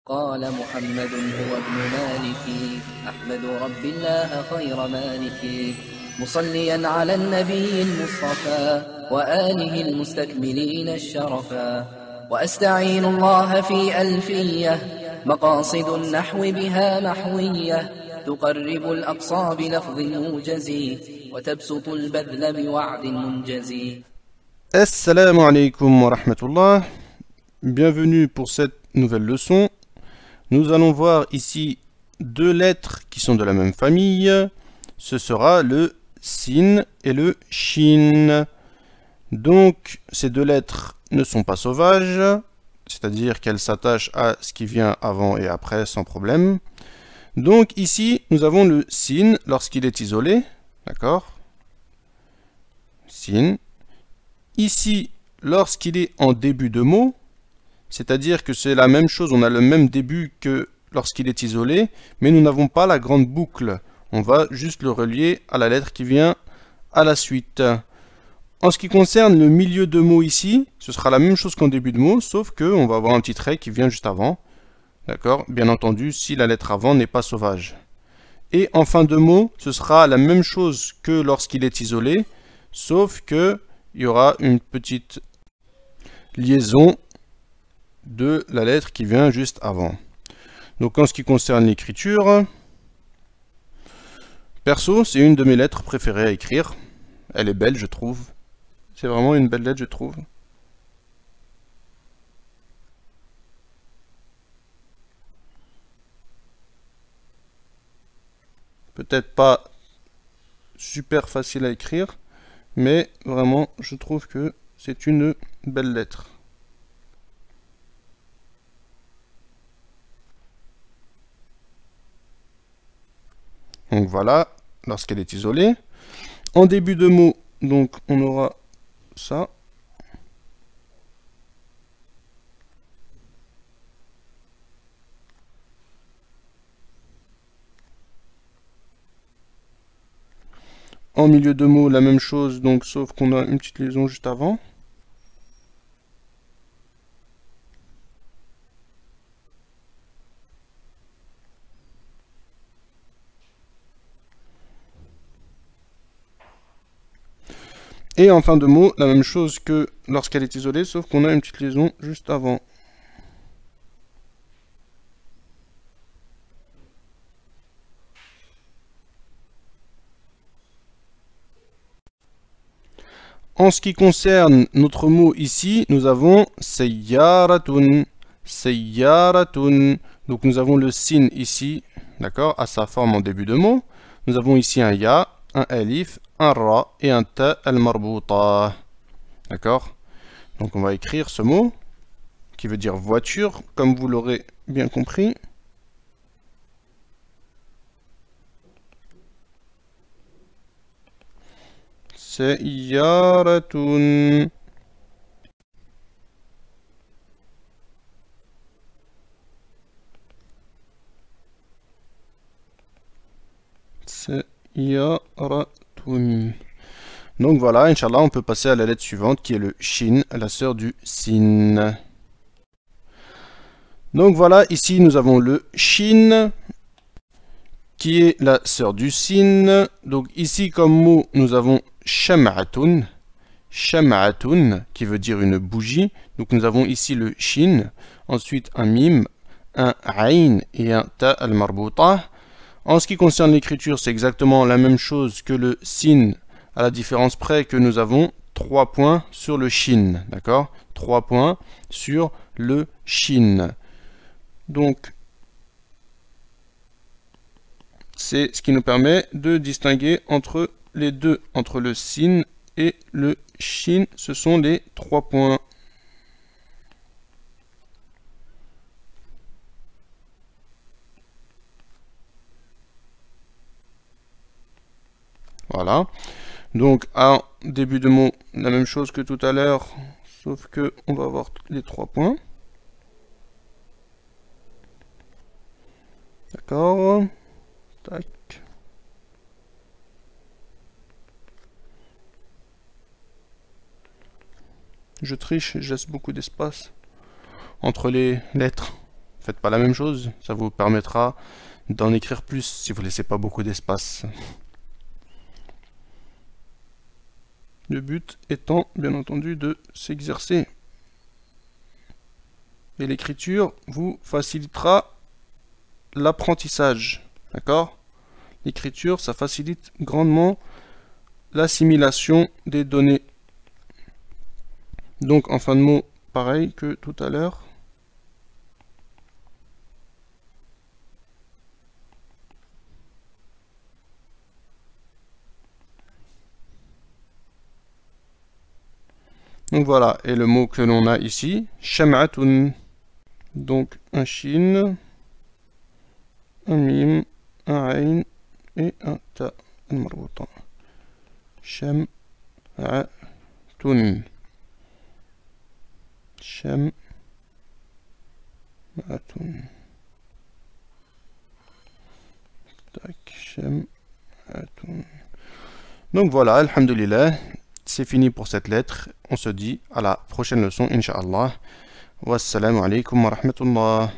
قال محمد هو ابن مالك أحمد رب الله خير مالك مصليا على النبي المصطفى وآله المستكملين الشرفا وأستعين الله في ألفية مقاصد النحو بها محوية تقرب الأقصى بلفظ موجز وتبسط البذل بوعد منجز. Assalamu alaikum wa rahmatullah. Bienvenue pour cette nouvelle leçon. Nous allons voir ici deux lettres qui sont de la même famille. Ce sera le sin et le shin. Donc ces deux lettres ne sont pas sauvages, c'est-à-dire qu'elles s'attachent à ce qui vient avant et après sans problème. Donc ici nous avons le sin lorsqu'il est isolé, d'accord? Sin. Ici, lorsqu'il est en début de mot, c'est-à-dire que c'est la même chose, on a le même début que lorsqu'il est isolé, mais nous n'avons pas la grande boucle. On va juste le relier à la lettre qui vient à la suite. En ce qui concerne le milieu de mot ici, ce sera la même chose qu'en début de mot, sauf qu'on va avoir un petit trait qui vient juste avant. D'accord? Bien entendu, si la lettre avant n'est pas sauvage. Et en fin de mot, ce sera la même chose que lorsqu'il est isolé, sauf que il y aura une petite liaison de la lettre qui vient juste avant. Donc en ce qui concerne l'écriture, perso, c'est une de mes lettres préférées à écrire. Elle est belle, je trouve. C'est vraiment une belle lettre, je trouve. Peut-être pas super facile à écrire, mais vraiment, je trouve que c'est une belle lettre. Donc voilà, lorsqu'elle est isolée. En début de mot, donc on aura ça. En milieu de mot, la même chose, donc sauf qu'on a une petite liaison juste avant. Et en fin de mot, la même chose que lorsqu'elle est isolée, sauf qu'on a une petite liaison juste avant. En ce qui concerne notre mot ici, nous avons sayyaratun, sayyaratun. Donc nous avons le sin ici, d'accord, à sa forme en début de mot. Nous avons ici un ya, un alif, un ra et un ta al-marbouta. D'accord? Donc on va écrire ce mot qui veut dire voiture, comme vous l'aurez bien compris. Sayyaratun. Sayyaratun. Donc voilà, Inch'Allah, on peut passer à la lettre suivante qui est le shin, la sœur du sin. Donc voilà, ici nous avons le shin qui est la sœur du sin. Donc ici comme mot, nous avons sham'atun, sham'atun qui veut dire une bougie. Donc nous avons ici le shin, ensuite un mim, un ayn et un ta al-marbouta. En ce qui concerne l'écriture, c'est exactement la même chose que le sin, à la différence près que nous avons 3 points sur le shin, d'accord? 3 points sur le shin. Donc, c'est ce qui nous permet de distinguer entre les deux, entre le sin et le shin. Ce sont les 3 points. Voilà. Donc, en début de mot, la même chose que tout à l'heure, sauf que on va avoir les 3 points. D'accord. Tac. Je triche, je laisse beaucoup d'espace entre les lettres. faites pas la même chose, ça vous permettra d'en écrire plus si vous laissez pas beaucoup d'espace. Le but étant, bien entendu, de s'exercer. Et l'écriture vous facilitera l'apprentissage. D'accord? L'écriture, ça facilite grandement l'assimilation des données. Donc, en fin de mot, pareil que tout à l'heure. Donc voilà, et le mot que l'on a ici, sham'atun. Donc un shin, un mim, un ayn et un ta marbuta. Sham'atun. Sham'atun. Tac, sham'atun. Donc voilà, alhamdulillah. C'est fini pour cette lettre. On se dit à la prochaine leçon, incha'Allah. Wassalamu alaikum wa rahmatullah.